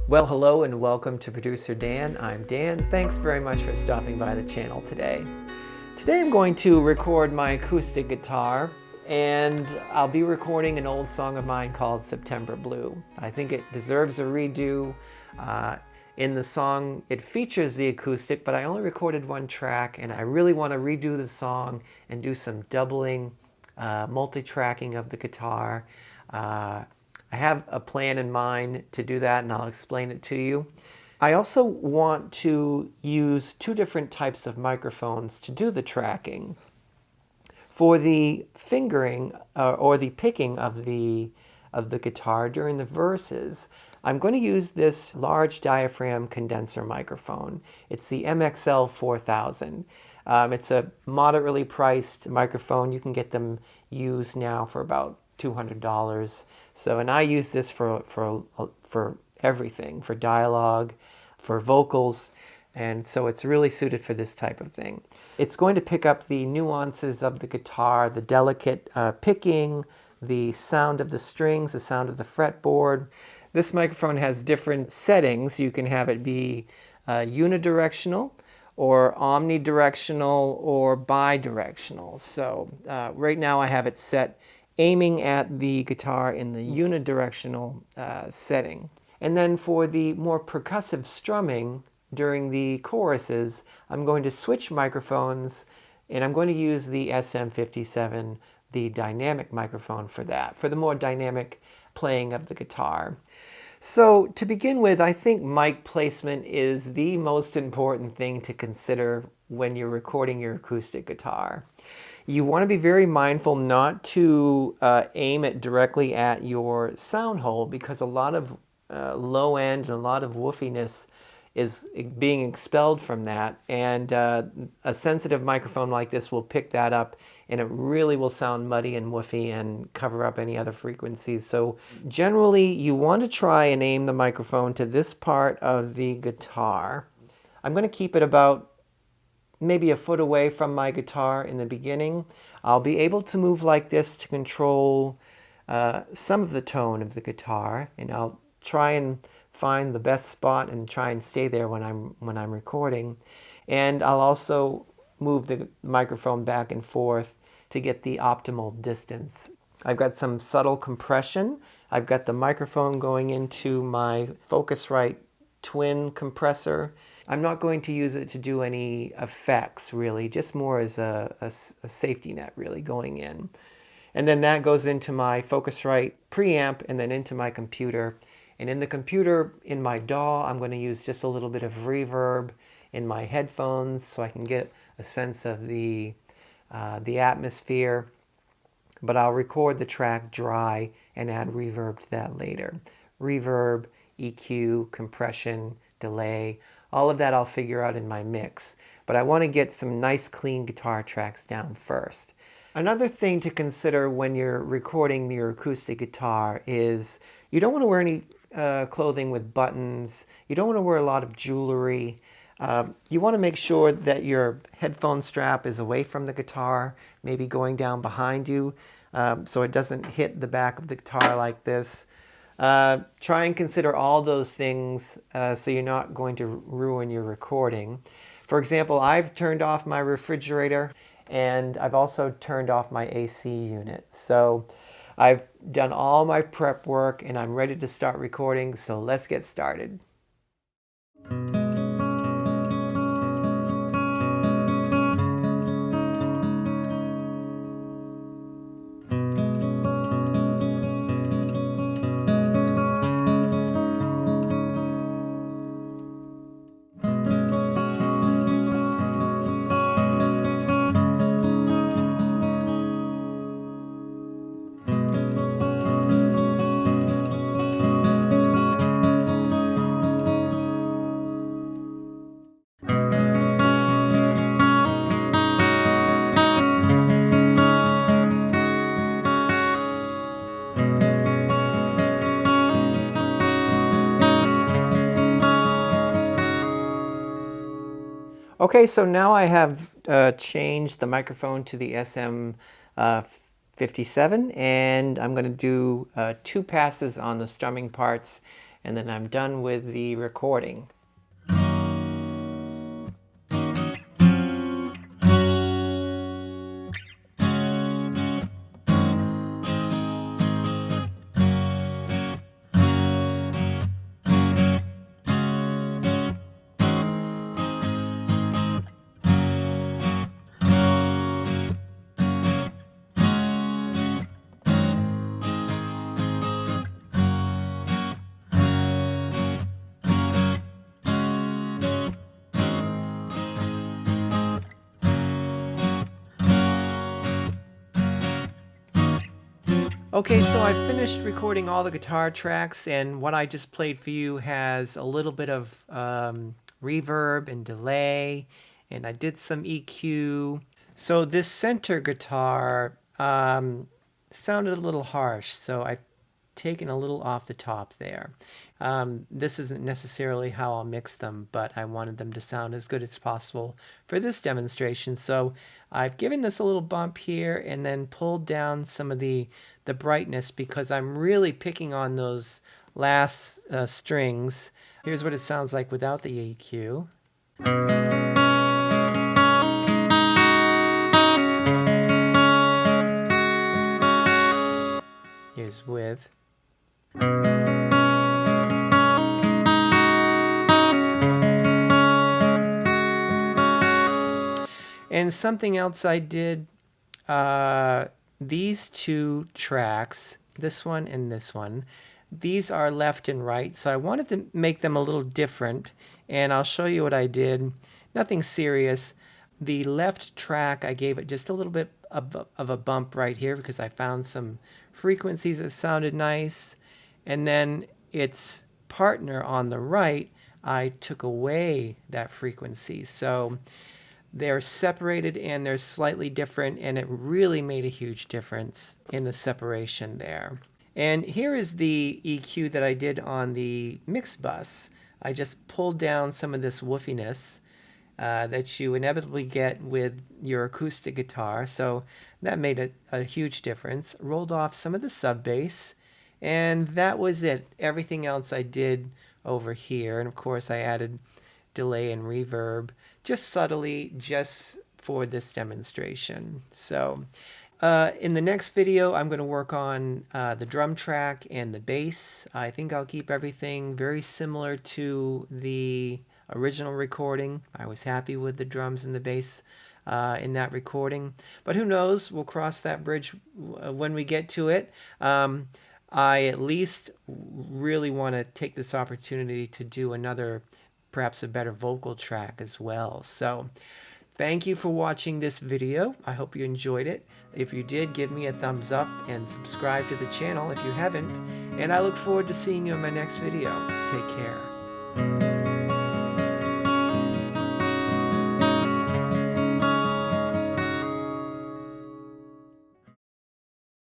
Well, hello and welcome to Producer Dan. I'm Dan. Thanks very much for stopping by the channel today. Today I'm going to record my acoustic guitar, and I'll be recording an old song of mine called September Blue. I think it deserves a redo. In the song, it features the acoustic, but I only recorded one track, and I really want to redo the song and do some doubling, multi-tracking of the guitar. I have a plan in mind to do that, and I'll explain it to you. I also want to use two different types of microphones to do the tracking. For the fingering or the picking of the guitar during the verses, I'm going to use this large diaphragm condenser microphone. It's the MXL 4000. It's a moderately priced microphone. You can get them used now for about $200. So, and I use this for everything, for dialogue, for vocals, and so it's really suited for this type of thing. It's going to pick up the nuances of the guitar, the delicate picking, the sound of the strings, the sound of the fretboard. This microphone has different settings. You can have it be unidirectional, or omnidirectional, or bidirectional. So right now I have it set aiming at the guitar in the unidirectional setting. And then for the more percussive strumming during the choruses, I'm going to switch microphones, and I'm going to use the SM57, the dynamic microphone for that, for the more dynamic playing of the guitar. So to begin with, I think mic placement is the most important thing to consider when you're recording your acoustic guitar. You want to be very mindful not to aim it directly at your sound hole, because a lot of low end and a lot of woofiness is being expelled from that, and a sensitive microphone like this will pick that up, and it really will sound muddy and woofy and cover up any other frequencies. So generally you want to try and aim the microphone to this part of the guitar. I'm going to keep it about maybe a foot away from my guitar in the beginning. I'll be able to move like this to control some of the tone of the guitar, and I'll try and find the best spot and try and stay there when I'm recording. And I'll also move the microphone back and forth to get the optimal distance. I've got some subtle compression. I've got the microphone going into my Focusrite twin compressor. I'm not going to use it to do any effects, really, just more as a safety net, really, going in. And then that goes into my Focusrite preamp and then into my computer. And in the computer, in my DAW, I'm going to use just a little bit of reverb in my headphones so I can get a sense of the atmosphere. But I'll record the track dry and add reverb to that later. Reverb, EQ, compression, delay, all of that I'll figure out in my mix. But I want to get some nice clean guitar tracks down first. Another thing to consider when you're recording your acoustic guitar is you don't want to wear any clothing with buttons. You don't want to wear a lot of jewelry. You want to make sure that your headphone strap is away from the guitar, maybe going down behind you, so it doesn't hit the back of the guitar like this. Try and consider all those things so you're not going to ruin your recording. For example, I've turned off my refrigerator, and I've also turned off my AC unit. So I've done all my prep work and I'm ready to start recording, so let's get started. Okay, so now I have changed the microphone to the SM 57, and I'm going to do 2 passes on the strumming parts, and then I'm done with the recording. Okay, so I finished recording all the guitar tracks, and what I just played for you has a little bit of reverb and delay, and I did some EQ. So this center guitar sounded a little harsh, so I've taken a little off the top there. This isn't necessarily how I'll mix them, but I wanted them to sound as good as possible for this demonstration. So I've given this a little bump here and then pulled down some of the brightness because I'm really picking on those last strings. Here's what it sounds like without the EQ. Here's with. And something else I did, these 2 tracks, this one and this one, these are left and right, so I wanted to make them a little different, and I'll show you what I did. Nothing serious. The left track, I gave it just a little bit of a bump right here because I found some frequencies that sounded nice, and then its partner on the right, I took away that frequency. So they're separated and they're slightly different, and it really made a huge difference in the separation there. And here is the EQ that I did on the mix bus. I just pulled down some of this woofiness that you inevitably get with your acoustic guitar, so that made a huge difference. Rolled off some of the sub bass, and that was it. Everything else I did over here, and of course I added delay and reverb just subtly, just for this demonstration. So in the next video I'm going to work on the drum track and the bass. I think I'll keep everything very similar to the original recording. I was happy with the drums and the bass in that recording, but who knows, we'll cross that bridge when we get to it. I at least really want to take this opportunity to do another, perhaps a better vocal track as well. So thank you for watching this video. I hope you enjoyed it. If you did, give me a thumbs up and subscribe to the channel if you haven't, and I look forward to seeing you in my next video. Take care.